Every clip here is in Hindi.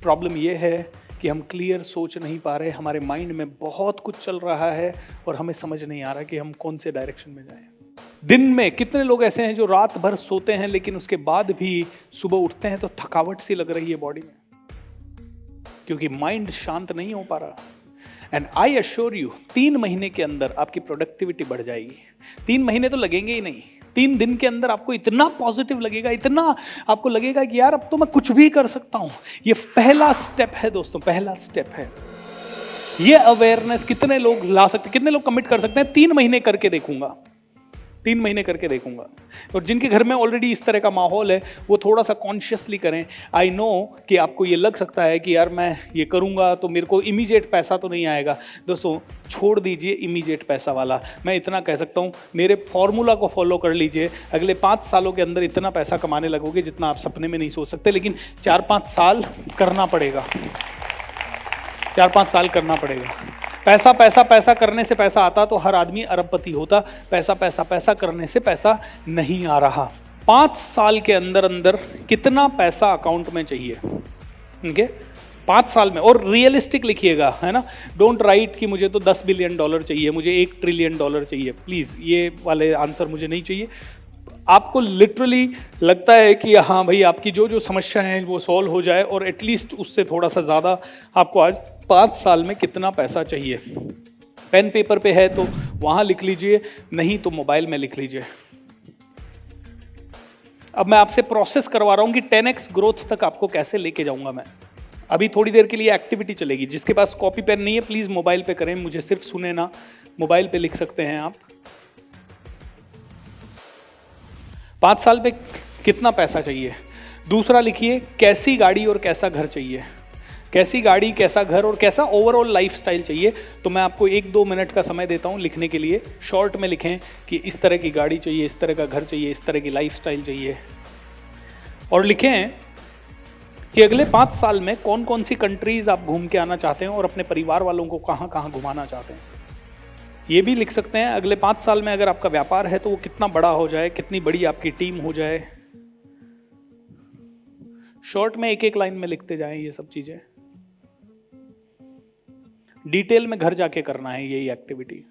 प्रॉब्लम ये है कि हम क्लियर सोच नहीं पा रहे, हमारे माइंड में बहुत कुछ चल रहा है और हमें समझ नहीं आ रहा कि हम कौन से डायरेक्शन में जाएं। दिन में कितने लोग ऐसे हैं जो रात भर सोते हैं लेकिन उसके बाद भी सुबह उठते हैं तो थकावट सी लग रही है बॉडी में, क्योंकि माइंड शांत नहीं हो पा रहा। एंड आई अश्योर यू 3 महीने के अंदर आपकी प्रोडक्टिविटी बढ़ जाएगी। 3 महीने तो लगेंगे ही नहीं, 3 दिन के अंदर आपको इतना पॉजिटिव लगेगा, इतना आपको लगेगा कि यार अब तो मैं कुछ भी कर सकता हूं। ये पहला स्टेप है दोस्तों, पहला स्टेप है। ये अवेयरनेस कितने लोग ला सकते, कितने लोग कमिट कर सकते हैं 3 महीने करके देखूंगा, 3 महीने करके देखूंगा। और जिनके घर में ऑलरेडी इस तरह का माहौल है वो थोड़ा सा कॉन्शियसली करें। आई नो कि आपको ये लग सकता है कि यार मैं ये करूंगा तो मेरे को इमीडिएट पैसा तो नहीं आएगा। दोस्तों छोड़ दीजिए इमीडिएट पैसा वाला, मैं इतना कह सकता हूँ, मेरे फॉर्मूला को फॉलो कर लीजिए। अगले 5 सालों के अंदर इतना पैसा कमाने लगोगे जितना आप सपने में नहीं सोच सकते, लेकिन 4-5 साल करना पड़ेगा, 4-5 साल करना पड़ेगा। पैसा पैसा पैसा करने से पैसा आता तो हर आदमी अरबपति होता। पैसा पैसा पैसा करने से पैसा नहीं आ रहा। 5 साल के अंदर अंदर कितना पैसा अकाउंट में चाहिए, ठीक है? 5 साल में। और रियलिस्टिक लिखिएगा, है ना? डोंट राइट कि मुझे तो $10 बिलियन चाहिए, मुझे $1 ट्रिलियन चाहिए। प्लीज ये वाले आंसर मुझे नहीं चाहिए। आपको लिटरली लगता है कि हाँ भाई आपकी जो जो समस्या है वो सॉल्व हो जाए और एटलीस्ट उससे थोड़ा सा ज़्यादा आपको आज 5 साल में कितना पैसा चाहिए। पेन पेपर पे है तो वहाँ लिख लीजिए, नहीं तो मोबाइल में लिख लीजिए। अब मैं आपसे प्रोसेस करवा रहा हूँ कि 10x ग्रोथ तक आपको कैसे लेके जाऊँगा मैं। अभी थोड़ी देर के लिए एक्टिविटी चलेगी। जिसके पास कॉपी पेन नहीं है प्लीज़ मोबाइल पे करें, मुझे सिर्फ सुने ना, मोबाइल पे लिख सकते हैं आप। 5 साल पे कितना पैसा चाहिए। दूसरा लिखिए कैसी गाड़ी और कैसा घर चाहिए, कैसी गाड़ी, कैसा घर और कैसा ओवरऑल लाइफस्टाइल चाहिए। तो मैं आपको 1-2 मिनट का समय देता हूँ लिखने के लिए। शॉर्ट में लिखें कि इस तरह की गाड़ी चाहिए, इस तरह का घर चाहिए, इस तरह की लाइफस्टाइल चाहिए। और लिखें कि अगले 5 साल में कौन कौन सी कंट्रीज आप घूम के आना चाहते हैं और अपने परिवार वालों को कहाँ कहाँ घुमाना चाहते हैं। ये भी लिख सकते हैं अगले 5 साल में अगर आपका व्यापार है तो वो कितना बड़ा हो जाए, कितनी बड़ी आपकी टीम हो जाए। शॉर्ट में 1-1 लाइन में लिखते जाएं ये सब चीजें। डिटेल में घर जाके करना है यही एक्टिविटी,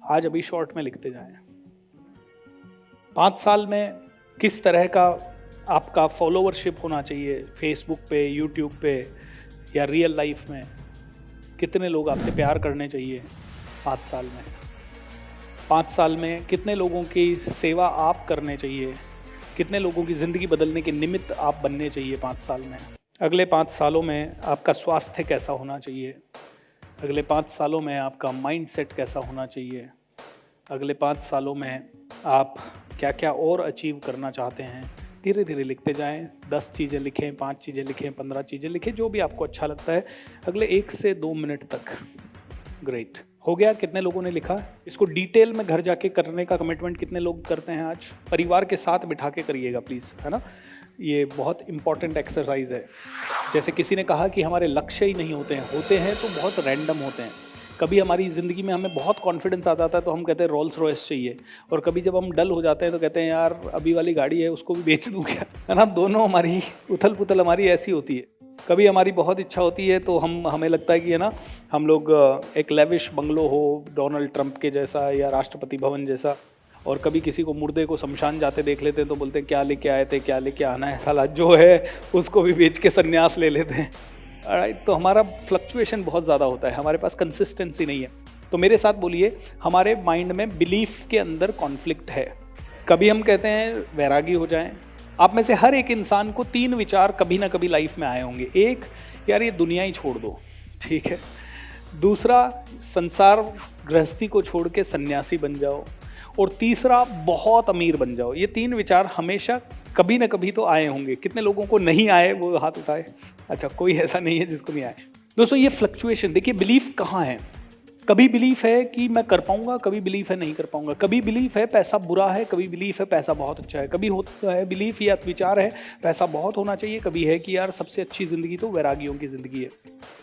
आज अभी शॉर्ट में लिखते जाएं। 5 साल में किस तरह का आपका फॉलोवरशिप होना चाहिए, फेसबुक पे, यूट्यूब पे या रियल लाइफ में कितने लोग आपसे प्यार करने चाहिए 5 साल में। 5 साल में कितने लोगों की सेवा आप करने चाहिए, कितने लोगों की ज़िंदगी बदलने के निमित्त आप बनने चाहिए 5 साल में। अगले 5 सालों में आपका स्वास्थ्य कैसा होना चाहिए, अगले 5 सालों में आपका माइंडसेट कैसा होना चाहिए, अगले 5 सालों में आप क्या क्या और अचीव करना चाहते हैं। धीरे धीरे लिखते जाएं। 10 चीज़ें लिखें, 5 चीज़ें लिखें, 15 चीज़ें लिखें, जो भी आपको अच्छा लगता है अगले 1 से 2 मिनट तक। ग्रेट, हो गया। कितने लोगों ने लिखा? इसको डिटेल में घर जाके करने का कमिटमेंट कितने लोग करते हैं आज? परिवार के साथ बिठा के करिएगा प्लीज़, है ना? ये बहुत इंपॉर्टेंट एक्सरसाइज है। जैसे किसी ने कहा कि हमारे लक्ष्य ही नहीं होते हैं तो बहुत रैंडम होते हैं। कभी हमारी ज़िंदगी में हमें बहुत कॉन्फिडेंस आ जाता है तो हम कहते हैं रोल्स रॉयस चाहिए, और कभी जब हम डल हो जाते हैं तो कहते हैं यार अभी वाली गाड़ी है उसको भी बेच दूँ क्या, है ना? दोनों हमारी उथल पुथल हमारी ऐसी होती है। कभी हमारी बहुत इच्छा होती है तो हमें लगता है कि है ना हम लोग एक लेविश बंगलो हो डोनाल्ड ट्रंप के जैसा या राष्ट्रपति भवन जैसा, और कभी किसी को मुर्दे को शमशान जाते देख लेते हैं तो बोलते हैं क्या लेके आए थे, क्या लेके आना है साला, जो है उसको भी बेच के संन्यास ले लेते हैं। राइट, तो हमारा फ्लक्चुएशन बहुत ज़्यादा होता है, हमारे पास कंसिस्टेंसी नहीं है। तो मेरे साथ बोलिए, हमारे माइंड में बिलीफ के अंदर कॉन्फ्लिक्ट है। कभी हम कहते हैं वैरागी हो जाएं। आप में से हर एक इंसान को 3 विचार कभी ना कभी लाइफ में आए होंगे। एक, यार ये दुनिया ही छोड़ दो, ठीक है। दूसरा, संसार गृहस्थी को छोड़ के सन्यासी बन जाओ। और तीसरा, बहुत अमीर बन जाओ। ये 3 विचार हमेशा कभी ना कभी तो आए होंगे। कितने लोगों को नहीं आए वो हाथ उठाए। अच्छा, कोई ऐसा नहीं है जिसको नहीं आए। दोस्तों ये फ्लक्चुएशन देखिए, बिलीफ कहाँ है। कभी बिलीफ है कि मैं कर पाऊंगा, कभी बिलीफ है नहीं कर पाऊंगा। कभी बिलीफ है पैसा बुरा है, कभी बिलीफ है पैसा बहुत अच्छा है। कभी होता है बिलीफ या विचार है पैसा बहुत होना चाहिए, कभी है कि यार सबसे अच्छी ज़िंदगी तो वैरागियों की ज़िंदगी है।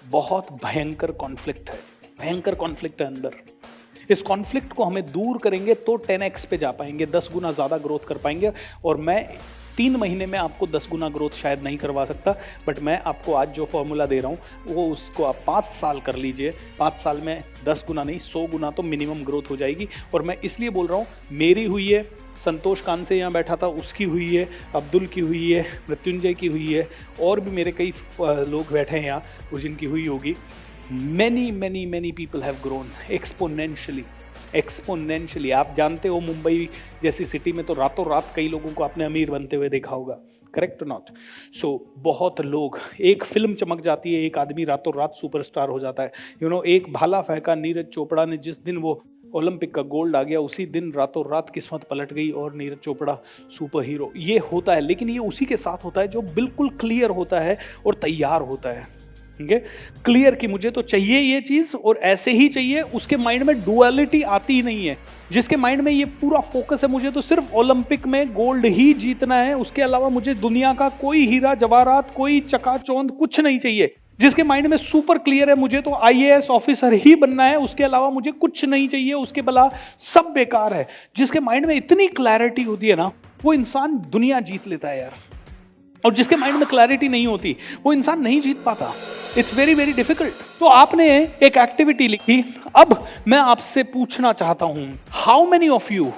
बहुत भयंकर कॉन्फ्लिक्ट है, भयंकर कॉन्फ्लिक्ट है अंदर। इस कॉन्फ्लिक्ट को हमें दूर करेंगे तो 10x पे जा पाएंगे, 10 गुना ज़्यादा ग्रोथ कर पाएंगे। और मैं 3 महीने में आपको 10 गुना ग्रोथ शायद नहीं करवा सकता, बट मैं आपको आज जो फॉर्मूला दे रहा हूँ वो उसको आप 5 साल कर लीजिए। 5 साल में 10 गुना नहीं 100 गुना तो मिनिमम ग्रोथ हो जाएगी। और मैं इसलिए बोल रहा हूँ, मेरी हुई है, संतोष कान से यहाँ बैठा था उसकी हुई है, अब्दुल की हुई है, मृत्युंजय की हुई है, और भी मेरे कई लोग बैठे हैं यहाँ जिनकी हुई होगी। many people have grown exponentially। आप जानते हो मुंबई जैसी सिटी में तो रातों रात कई लोगों को आपने अमीर बनते हुए देखा होगा, करेक्ट नॉट? सो बहुत लोग, एक फिल्म चमक जाती है, एक आदमी रातों रात सुपरस्टार हो जाता है। एक भाला फेंका नीरज चोपड़ा ने, जिस दिन वो ओलंपिक का गोल्ड आ गया उसी दिन रातों रात किस्मत पलट गई और नीरज चोपड़ा सुपर हीरो। ये होता है, लेकिन ये उसी के साथ होता है जो बिल्कुल क्लियर होता है और तैयार होता है। ठीक है, क्लियर कि मुझे तो चाहिए ये चीज और ऐसे ही चाहिए, उसके माइंड में डुअलिटी आती ही नहीं है। जिसके माइंड में ये पूरा फोकस है, मुझे तो सिर्फ ओलंपिक में गोल्ड ही जीतना है, उसके अलावा मुझे दुनिया का कोई हीरा जवाहरात, कोई चकाचौंध कुछ नहीं चाहिए। जिसके माइंड में सुपर क्लियर है, मुझे तो IAS ऑफिसर ही बनना है, उसके अलावा मुझे कुछ नहीं चाहिए, उसके भला सब बेकार है। जिसके माइंड में इतनी क्लैरिटी होती है ना, वो इंसान दुनिया जीत लेता है यार। और जिसके माइंड में क्लैरिटी नहीं होती वो इंसान नहीं जीत पाता। It's very difficult. तो आपने एक एक्टिविटी लिखी, अब मैं आपसे पूछना चाहता हूं, how many of you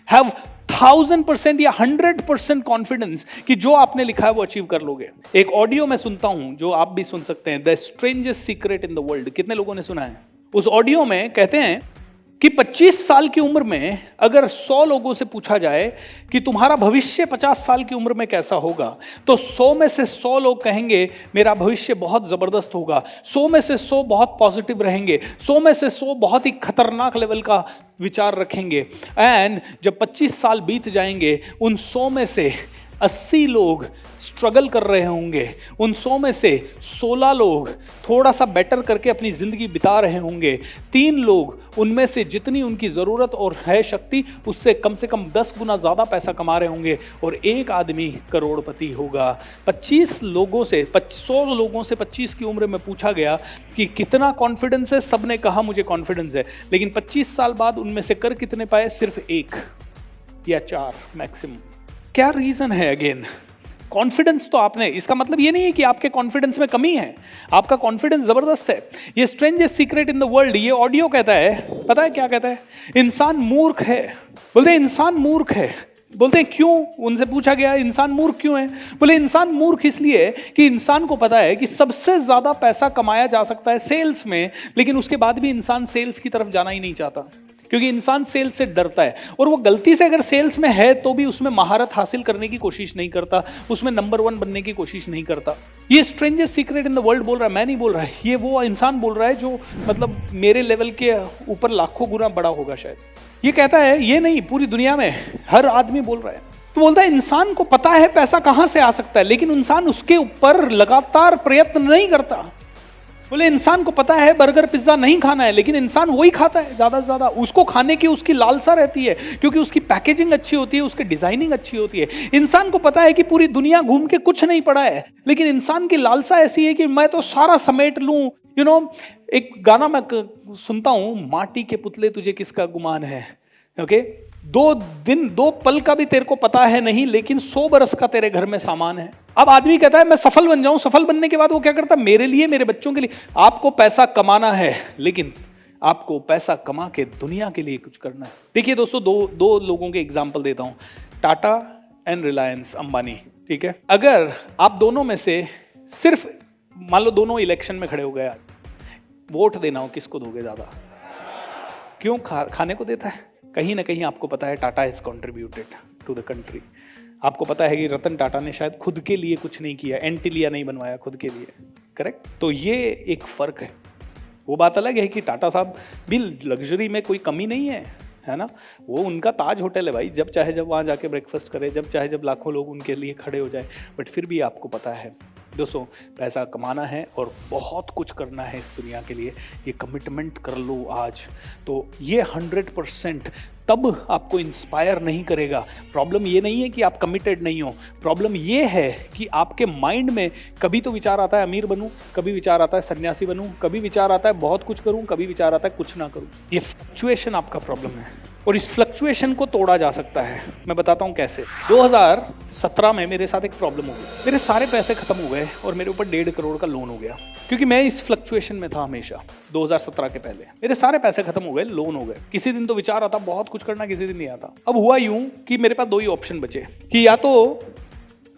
have 1000% या 100% कॉन्फिडेंस कि जो आपने लिखा है वो अचीव कर लोगे? एक ऑडियो मैं सुनता हूं जो आप भी सुन सकते हैं, the strangest secret in the world. कितने लोगों ने सुना है? उस ऑडियो में कहते हैं कि 25 साल की उम्र में अगर 100 लोगों से पूछा जाए कि तुम्हारा भविष्य 50 साल की उम्र में कैसा होगा, तो 100 में से 100 लोग कहेंगे मेरा भविष्य बहुत जबरदस्त होगा, 100 में से 100 बहुत पॉजिटिव रहेंगे, 100 में से 100 बहुत ही खतरनाक लेवल का विचार रखेंगे। एंड जब 25 साल बीत जाएंगे, उन 100 में से 80 लोग स्ट्रगल कर रहे होंगे, उन 100 में से 16 लोग थोड़ा सा बेटर करके अपनी जिंदगी बिता रहे होंगे, 3 लोग उनमें से जितनी उनकी ज़रूरत और है शक्ति उससे कम से कम 10 गुना ज़्यादा पैसा कमा रहे होंगे, और एक आदमी करोड़पति होगा। 25 लोगों से 100 लोगों से 25 की उम्र में पूछा गया कि कितना कॉन्फिडेंस है, सब ने कहा मुझे कॉन्फिडेंस है, लेकिन 25 साल बाद उनमें से कर कितने पाए? सिर्फ 1 या 4 मैक्सिमम। क्या रीजन है? अगेन कॉन्फिडेंस तो आपने, इसका मतलब ये नहीं है कि आपके कॉन्फिडेंस में कमी है, आपका कॉन्फिडेंस जबरदस्त है। ये strangest secret in the world, ये ऑडियो कहता है, पता है क्या कहता है? इंसान मूर्ख है। बोलते हैं इंसान मूर्ख है। बोलते हैं क्यों? उनसे पूछा गया इंसान मूर्ख क्यों है? बोले इंसान मूर्ख इसलिए कि इंसान को पता है कि सबसे ज्यादा पैसा कमाया जा सकता है सेल्स में, लेकिन उसके बाद भी इंसान सेल्स की तरफ जाना ही नहीं चाहता, क्योंकि इंसान सेल्स से डरता है। और वो गलती से अगर सेल्स में है तो भी उसमें महारत हासिल करने की कोशिश नहीं करता, उसमें नंबर 1 बनने की कोशिश नहीं करता। ये strangest secret in the world बोल रहा है, मैं नहीं बोल रहा है, ये वो इंसान बोल रहा है जो मतलब मेरे लेवल के ऊपर लाखों गुना बड़ा होगा शायद। ये कहता है, ये नहीं, पूरी दुनिया में हर आदमी बोल रहा है। तो बोलता है इंसान को पता है पैसा कहां से आ सकता है, लेकिन इंसान उसके ऊपर लगातार प्रयत्न नहीं करता। बोले इंसान को पता है बर्गर पिज्जा नहीं खाना है, लेकिन इंसान वही खाता है ज्यादा से ज्यादा। उसको खाने की उसकी लालसा रहती है, क्योंकि उसकी पैकेजिंग अच्छी होती है, उसकी डिजाइनिंग अच्छी होती है। इंसान को पता है कि पूरी दुनिया घूम के कुछ नहीं पड़ा है, लेकिन इंसान की लालसा ऐसी है कि मैं तो सारा समेट लूं। एक गाना मैं सुनता हूं, माटी के पुतले तुझे किसका गुमान है। ओके, 2 पल का भी तेरे को पता है नहीं, लेकिन 100 बरस का तेरे घर में सामान है। अब आदमी कहता है मैं सफल बन जाऊं, सफल बनने के बाद वो क्या करता है? मेरे लिए, मेरे बच्चों के लिए। आपको पैसा कमाना है, लेकिन आपको पैसा कमा के दुनिया के लिए कुछ करना है। देखिए दोस्तों, दो लोगों के एग्जाम्पल देता हूं, टाटा एंड रिलायंस अंबानी। ठीक है, अगर आप दोनों में से सिर्फ मान लो दोनों इलेक्शन में खड़े हो गए, वोट देना हो, किसको दोगे ज्यादा? क्यों? खाने को देता है। कहीं ना कहीं आपको पता है Tata has contributed to the country. आपको पता है कि रतन टाटा ने शायद खुद के लिए कुछ नहीं किया, एंटीलिया नहीं बनवाया खुद के लिए, करेक्ट? तो ये एक फर्क है। वो बात अलग है कि टाटा साहब भी लग्जरी में कोई कमी नहीं है ना? वो उनका ताज होटल है भाई, जब चाहे जब वहाँ जाके ब्रेकफास्ट करे, जब चाहे जब लाखों लोग उनके लिए खड़े हो जाए। बट फिर भी आपको पता है दोस्तों, पैसा कमाना है और बहुत कुछ करना है इस दुनिया के लिए, ये कमिटमेंट कर लो आज। तो ये 100% तब आपको इंस्पायर नहीं करेगा। प्रॉब्लम ये नहीं है कि आप कमिटेड नहीं हो, प्रॉब्लम ये है कि आपके माइंड में कभी तो विचार आता है अमीर बनूं, कभी विचार आता है सन्यासी बनूं, कभी विचार आता है बहुत कुछ करूं, कभी विचार आता है कुछ ना करूं। ये फ्लक्चुएशन आपका प्रॉब्लम है और इस फ्लक्चुएशन को तोड़ा जा सकता है। मैं बताता हूं कैसे। 2017 में मेरे साथ एक प्रॉब्लम हो गई, मेरे सारे पैसे खत्म हो गए और मेरे ऊपर 1.5 करोड़ का लोन हो गया, क्योंकि मैं इस फ्लक्चुएशन में था हमेशा। 2017 के पहले मेरे सारे पैसे खत्म हो गए, लोन हो गए। किसी दिन तो विचार आता बहुत कुछ करना, किसी दिन नहीं आता। अब हुआ यूं कि मेरे पास 2 ही ऑप्शन बचे कि या तो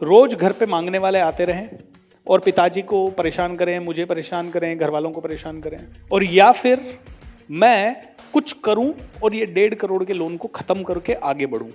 रोज घर पे मांगने वाले आते रहें और पिताजी को परेशान करें, मुझे परेशान करें, घर वालों को परेशान करें, और या फिर मैं कुछ करूं और ये 1.5 करोड़ के लोन को खत्म करके आगे बढ़ूं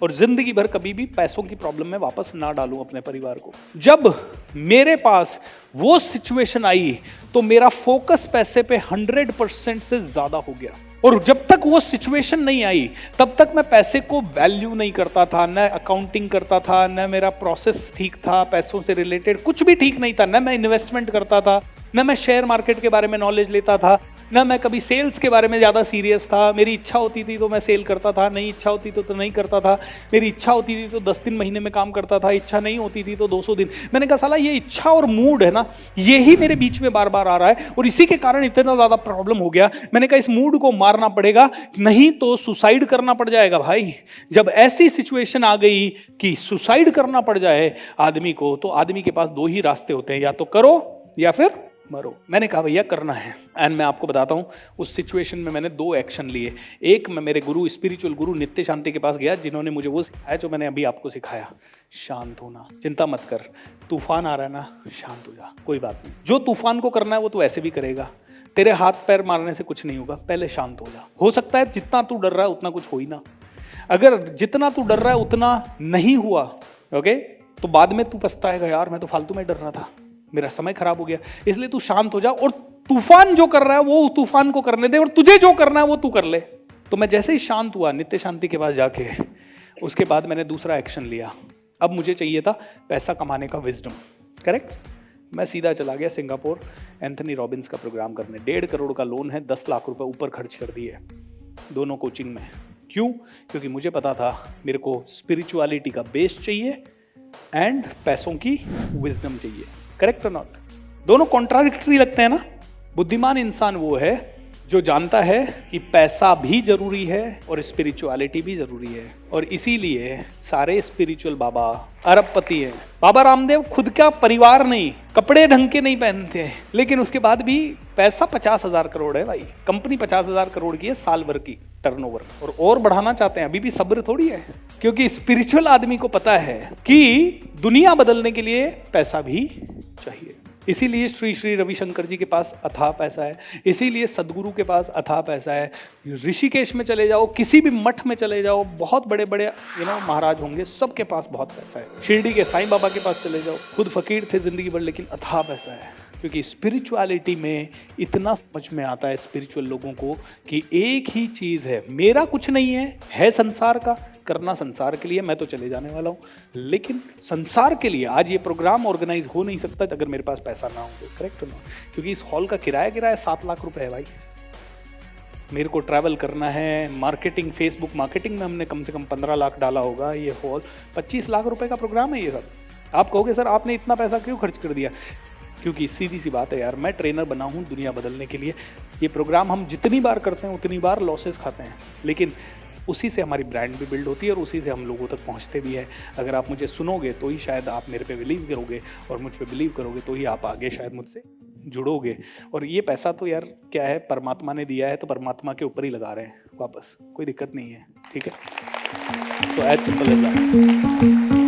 और जिंदगी भर कभी भी पैसों की प्रॉब्लम में वापस ना डालूं अपने परिवार को। जब मेरे पास वो सिचुएशन आई तो मेरा फोकस पैसे पे 100% से ज्यादा हो गया, और जब तक वो सिचुएशन नहीं आई तब तक मैं पैसे को वैल्यू नहीं करता था, न अकाउंटिंग करता था, न मेरा प्रोसेस ठीक था, पैसों से रिलेटेड कुछ भी ठीक नहीं था, न मैं इन्वेस्टमेंट करता था, न मैं शेयर मार्केट के बारे में नॉलेज लेता था, ना मैं कभी सेल्स के बारे में ज़्यादा सीरियस था। मेरी इच्छा होती थी तो मैं सेल करता था, नहीं इच्छा होती तो नहीं करता था। मेरी इच्छा होती थी तो 10 दिन महीने में काम करता था, इच्छा नहीं होती थी तो 200 दिन। मैंने कहा साला ये इच्छा और मूड है ना, यही मेरे बीच में बार बार आ रहा है और इसी के कारण इतना ज़्यादा प्रॉब्लम हो गया। मैंने कहा इस मूड को मारना पड़ेगा, नहीं तो सुसाइड करना पड़ जाएगा भाई। जब ऐसी सिचुएशन आ गई कि सुसाइड करना पड़ जाए आदमी को, तो आदमी के पास 2 ही रास्ते होते हैं, या तो करो या फिर मरो। मैंने कहा भैया करना है। एंड मैं आपको बताता हूँ उस सिचुएशन में मैंने 2 एक्शन लिए। एक, मैं मेरे गुरु, स्पिरिचुअल गुरु नित्य शांति के पास गया, जिन्होंने मुझे वो सिखाया जो मैंने अभी आपको सिखाया, शांत होना। चिंता मत कर, तूफान आ रहा है ना, शांत हो जा, कोई बात नहीं। जो तूफान को करना है वो तो ऐसे भी करेगा, तेरे हाथ पैर मारने से कुछ नहीं होगा, पहले शांत हो जा। हो सकता है जितना तू डर रहा है उतना कुछ हो ही ना। अगर जितना तू डर रहा है उतना नहीं हुआ, ओके, तो बाद में तू पछताएगा, यार मैं तो फालतू में डर रहा था, मेरा समय खराब हो गया। इसलिए तू शांत हो जा और तूफान जो कर रहा है वो तूफान को करने दे, और तुझे जो करना है वो तू कर ले। तो मैं जैसे ही शांत हुआ नित्य शांति के पास जाके, उसके बाद मैंने दूसरा एक्शन लिया। अब मुझे चाहिए था पैसा कमाने का विजडम, करेक्ट। मैं सीधा चला गया सिंगापुर एंथनी रॉबिन्स का प्रोग्राम करने। 1.5 करोड़ का लोन है, 10 लाख रुपए ऊपर खर्च कर दिए दोनों कोचिंग में। क्यों? क्योंकि मुझे पता था मेरे को स्पिरिचुअलिटी का बेस चाहिए एंड पैसों की विजडम चाहिए। करेक्ट और नॉट? दोनों कॉन्ट्राडिक्टरी लगते हैं ना। बुद्धिमान इंसान वो है जो जानता है कि पैसा भी जरूरी है और स्पिरिचुअलिटी भी जरूरी है, और इसीलिए सारे स्पिरिचुअल बाबा अरबपति हैं। बाबा रामदेव खुद का परिवार नहीं, कपड़े ढंग के नहीं पहनते हैं, लेकिन उसके बाद भी पैसा 50,000 करोड़ है भाई। कंपनी 50,000 करोड़ की है साल भर की टर्नओवर, और बढ़ाना चाहते हैं। अभी भी सब्र थोड़ी है, क्योंकि स्पिरिचुअल आदमी को पता है कि दुनिया बदलने के लिए पैसा भी चाहिए। इसीलिए श्री श्री रविशंकर जी के पास अथाह पैसा है, इसीलिए सदगुरु के पास अथाह पैसा है। ऋषिकेश में चले जाओ, किसी भी मठ में चले जाओ, बहुत बड़े बड़े महाराज होंगे, सबके पास बहुत पैसा है। शिरडी के साईं बाबा के पास चले जाओ, खुद फकीर थे जिंदगी भर, लेकिन अथाह पैसा है। क्योंकि स्पिरिचुअलिटी में इतना समझ में आता है स्पिरिचुअल लोगों को कि एक ही चीज़ है, मेरा कुछ नहीं है संसार का, करना संसार के लिए। मैं तो चले जाने वाला हूँ, लेकिन संसार के लिए आज ये प्रोग्राम ऑर्गेनाइज हो नहीं सकता अगर मेरे पास पैसा ना हो। करेक्ट हो ना? क्योंकि इस हॉल का किराया 7 लाख रुपए है भाई। मेरे को ट्रैवल करना है, मार्केटिंग, फेसबुक मार्केटिंग में हमने कम से कम 15 लाख डाला होगा। ये हॉल 25 लाख रुपए का प्रोग्राम है ये सब। आप कहोगे सर आपने इतना पैसा क्यों खर्च कर दिया? क्योंकि सीधी सी बात है यार, मैं ट्रेनर बना हूँ दुनिया बदलने के लिए। ये प्रोग्राम हम जितनी बार करते हैं उतनी बार लॉसेस खाते हैं, लेकिन उसी से हमारी ब्रांड भी बिल्ड होती है और उसी से हम लोगों तक पहुंचते भी है। अगर आप मुझे सुनोगे तो ही शायद आप मेरे पे बिलीव करोगे, और मुझ पे बिलीव करोगे तो ही आप आगे शायद मुझसे जुड़ोगे। और ये पैसा तो यार क्या है, परमात्मा ने दिया है तो परमात्मा के ऊपर ही लगा रहे हैं वापस, कोई दिक्कत नहीं है। ठीक है, so as simple as that.